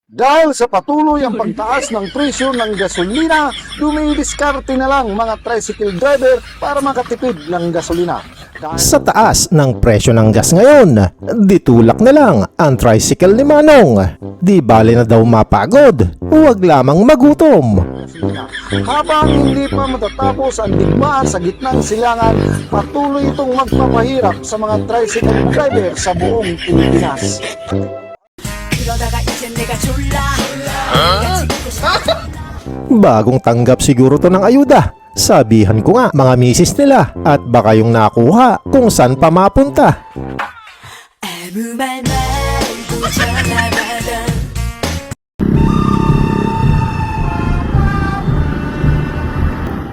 Dahil sa patuloy ang pagtaas ng presyo ng gasolina, dumidiskarte na lang mga tricycle driver para makatipid ng gasolina. Sa taas ng presyo ng gas ngayon, ditulak na lang ang tricycle ni Manong. Di bale na daw mapagod, huwag lamang magutom. Habang hindi pa matatapos ang digmaan sa gitnang silangan, patuloy itong magpapahirap sa mga tricycle driver sa buong Pilipinas. Bagong tanggap siguro to ng ayuda. Sabihan ko nga mga misis nila at baka yung nakuha kung saan pa mapunta.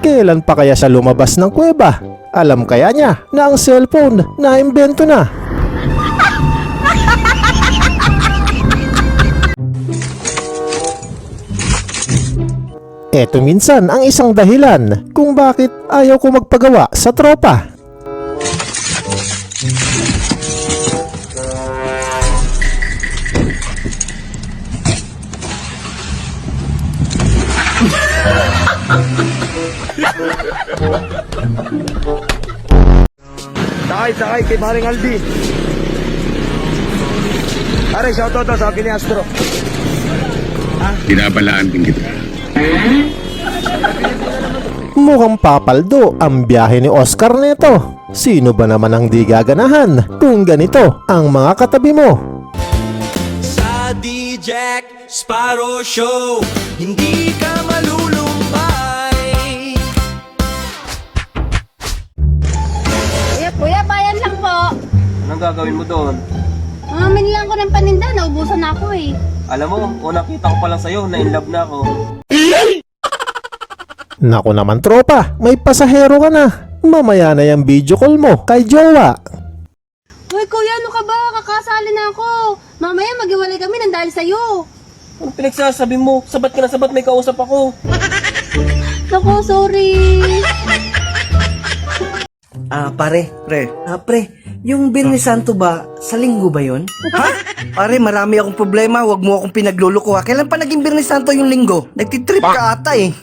Kailan pa kaya siya lumabas ng kuweba? Alam kaya niya na ang cellphone na imbento na? Eto minsan ang isang dahilan kung bakit ayaw ko magpagawa sa tropa. Sakay kay Maring Aldi. Pare, shoutout daw sa akin ni Astro. Binabalaan din kita. Mukhang papaldo ang biyahe ni Oscar nito. Sino ba naman ang di gaganahan kung ganito ang mga katabi mo? Sa D-Jack Sparrow Show, hindi ka malulumbay. Kuya, bayan lang po. Anong gagawin mo doon? Mamamin lang ko ng paninda, naubusan na ako eh. Alam mo, unang kita ko pa lang sa'yo, na-inlove na ako. Naku naman tropa, may pasahero ka na. Mamaya na yung video call mo kay jowa. Uy kuya, ano ka ba? Kakasali na ako. Mamaya maghiwalay kami nang dahil sa'yo. Ano pinagsasabi mo? Sabat ka na sabat, may kausap ako. Naku, sorry. Pre, yung Birnis Santo ba, sa linggo ba yun? Ha? Pare, marami akong problema, wag mo akong pinagluluko ha. Kailan pa naging Birnis Santo yung linggo? Nagtitrip ka ata eh.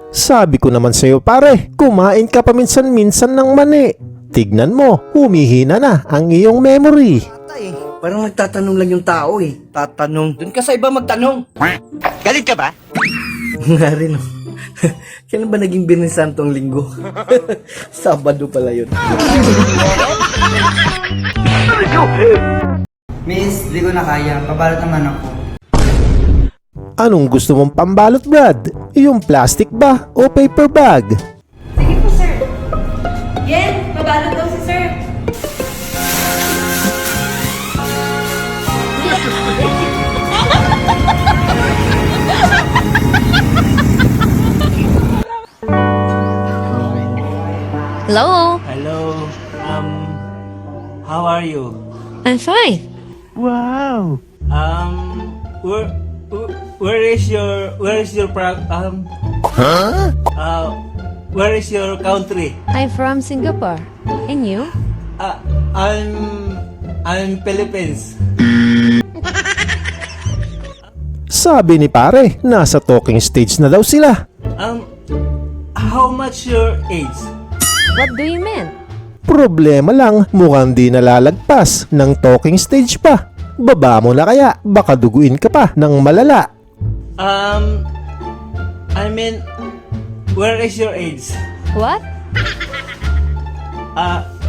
Sabi ko naman sa'yo pare, kumain ka paminsan-minsan ng mani. Tignan mo, humihina na ang iyong memory. Ata eh. Parang nagtatanong lang yung tao eh. Tatanong. Doon ka sa iba magtanong. Galit ka ba? Nga rin oh. Kailan ba naging Birnis Santo ang linggo? Sabado pala yun. Miss, di ko na kaya. Pabalot naman ako. Anong gusto mong pambalot Brad? Yung plastic ba o paper bag? Sige po, sir. Yen, pabalot daw si sir. Hello? Hello, how are you? I'm fine. Wow. Where is your where is your country? I'm from Singapore. And you? I'm Philippines. Sabi ni pare, nasa talking stage na daw sila. How much your age? What do you mean? Problema lang, mukhang di nalalagpas ng talking stage pa. Baba mo na kaya, baka duguin ka pa ng malala. I mean, where is your age? What?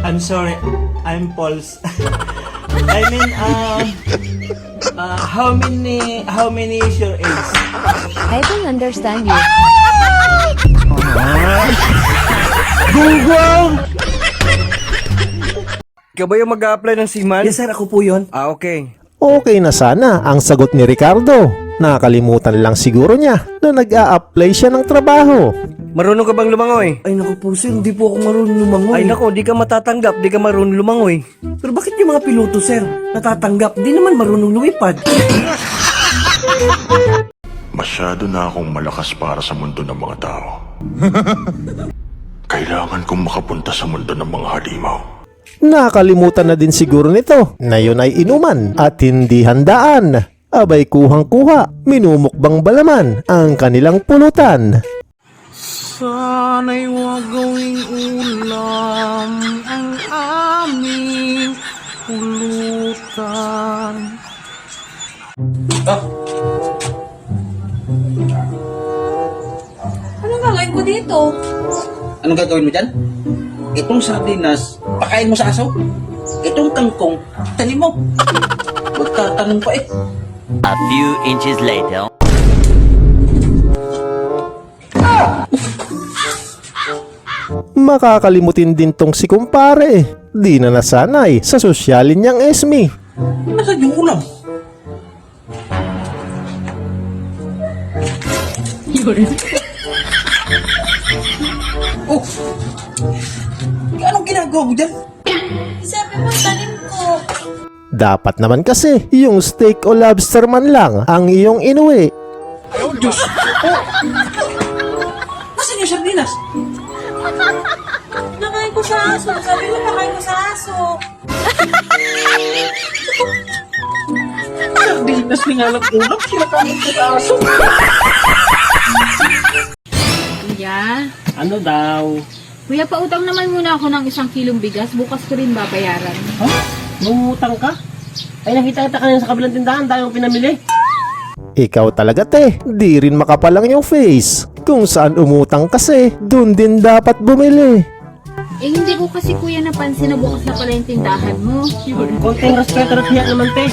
I'm sorry, I'm Pauls. I mean, how many is your age? I don't understand you. Ikaw ba yung mag-a-apply ng Seaman? Yes sir, ako po yun. Okay. Okay na sana ang sagot ni Ricardo. Nakalimutan lang siguro niya na nag-a-apply siya ng trabaho. Marunong ka bang lumangoy? Ay naku po sir, hindi po ako marunong lumangoy. Ay nako, di ka matatanggap, di ka marunong lumangoy. Pero bakit yung mga piloto sir, natatanggap, di naman marunong lumipad? Masyado na akong malakas para sa mundo ng mga tao. Kailangan kong makapunta sa mundo ng mga halimaw. Nakalimutan na din siguro nito na yun ay inuman at hindi handaan. Abay kuhang-kuha, minumukbang balaman ang kanilang pulutan. Sana'y wag gawing ulam ang aming pulutan. Anong gagawin ko dito? Anong gagawin mo dyan? Itong sardinas, pakain mo sa aso. Itong kangkong, tanim mo. Magtatanong pa eh. A few inches later. Makakalimutin din tong si kumpare. Di na nasanay sa sosyalin niyang Esme. Nasaan yung ulam? Oh! Anong ginagawa mo dyan? Sabi mo, tanim ko. Dapat naman kasi yung steak o lobster man lang ang iyong inuwi. Diyos! Oh! Nasaan yung sardinas? Nakain ko sa aso. Sabi mo, nakain ko sa aso. Sardinas ni nga lang ulam, kinakain ko sa aso. Kuya, Ano daw? kuya, pautang naman muna ako ng 1 kilong bigas. Bukas ko rin babayaran. Ha? Nangungutang ka? Ay, nakita kita kanina sa kabilang tindahan, tayo ang pinamili. Ikaw talaga te, di rin makapalang yung face. Kung saan umutang kasi, dun din dapat bumili. Eh, hindi ko kasi kuya napansin na bukas na pala yung tindahan mo. Konting respeto at hiya naman, te.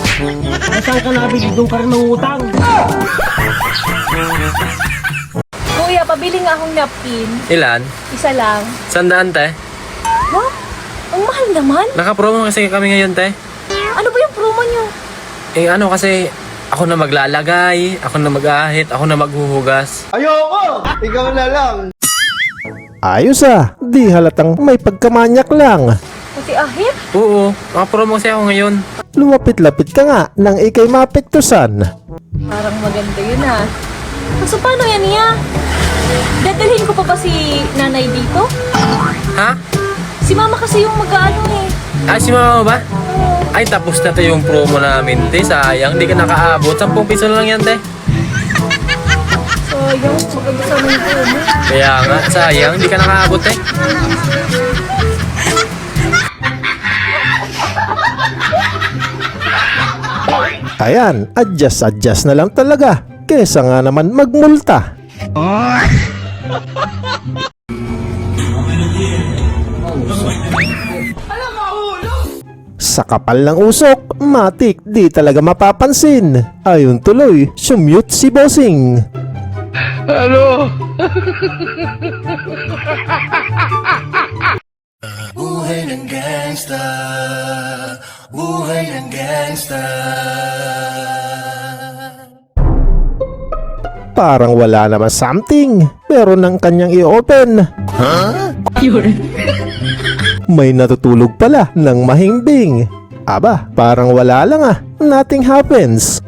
Ay, saan ka nabili? Doon ka rin mangutang. Kuya, pabili nga akong napkin. Ilan? Isa lang. 100, te. Ha? Ang mahal naman. Naka-promo kasi kami ngayon, te. Ano ba yung promo nyo? Eh ano kasi, ako na maglalagay, ako na mag-ahit, ako na maghuhugas. Ayoko! Ikaw na lang! Ayos di halatang may pagkamanyak lang. Pati ahit? Oo, naka-promo kasi ako ngayon. Lumapit-lapit ka nga nang ikay mapektusan. Parang maganda yun ah. So paano yan niya? Dadalhin ko pa ba si nanay dito? Ha? Si mama kasi yung mag-ano eh. Ay, si mama ba? Ay, tapos na to yung promo namin, te. Sayang, di ka nakaabot. 10 piso lang yan, te. Sayang, maganda sana yung promo. Kaya nga, sayang, di ka nakaabot, te. Ayan, adjust na lang talaga. Kesa nga naman magmulta. Sa kapal ng usok, matik di talaga mapapansin. Ayun tuloy, sumute si bossing. Buhay ng gangsta, buhay ng gangsta. Parang wala naman something, pero nang kanyang i-open. May natutulog pala ng mahimbing. Aba, parang wala lang nothing happens.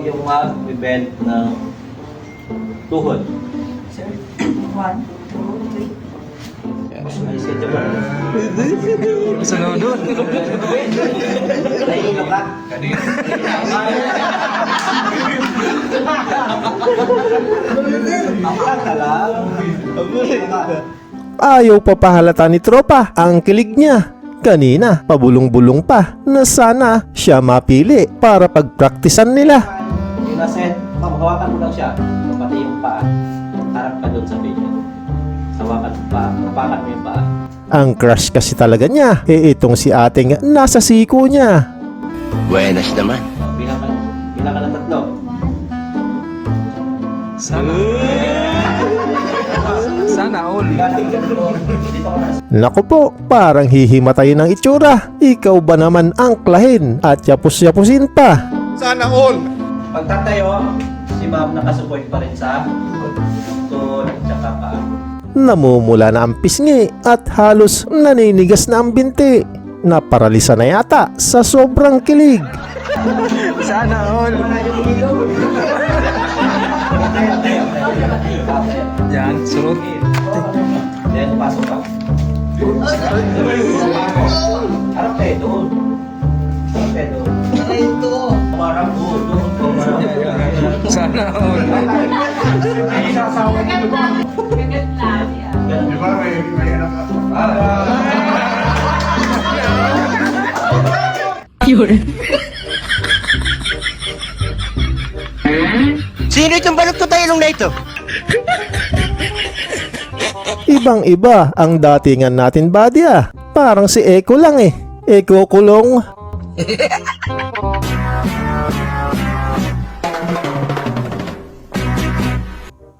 Yung mag-event ng tuhod. Sir, 1, 2, 3. Ay, sige ba? Sunod. Nahihilo ka? Ayaw pa pahalata ni tropa ang kilig niya. Kanina, pabulong-bulong pa na sana siya mapili para pagpraktisan nila. Yung naset, hawakan mo lang siya. Pati yung paa. Harap ka doon sa video. Hawakan mo yung paa. Ang crush kasi talaga niya, itong si ating nasa siko niya. Buenas naman. Bilang ka ng 3. Sana all. Naku po, parang hihimatayin ng itsura. Ikaw ba naman ang klahin at yapus-yapusin pa? Sana all! Pagtatayo, si ma'am nakasupport pa rin sa tuhod at saka paa. Namumula na ang pisngi at halos naninigas na ang binti. Naparalisa na yata sa sobrang kilig. Sana all. Yan, sunod. Then, pasok ka. Harap kayo doon. Harap kayo doon. Ito. Harap doon. Sana all. Sino itong balot ko tayo na ito? Ibang-iba ang datingan natin, buddy ah. Parang si Eko lang eh. Eko kulong.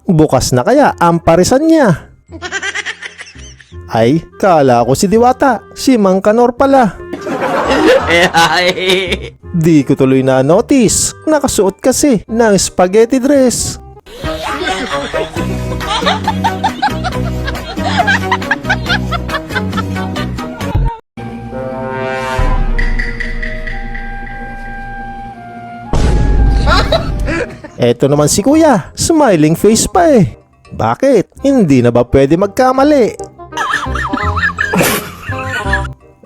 Bukas na kaya ang parisan niya. Ay, kala ko si Diwata. Si Mang Kanor pala. Di ko tuloy na notice. Nakasuot kasi ng spaghetti dress. Eto naman si Kuya, smiling face pa eh. Bakit? Hindi na ba pwede magkamali?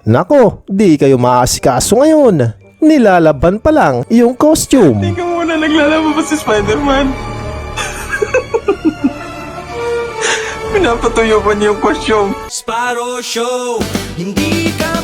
Nako, di kayo maasikaso ngayon. Nilalaban pa lang yung costume. Hindi ka muna naglalaba pa si Spider-Man. Pinapatuyo pa niya yung costume. Sparrow Show, hindi ka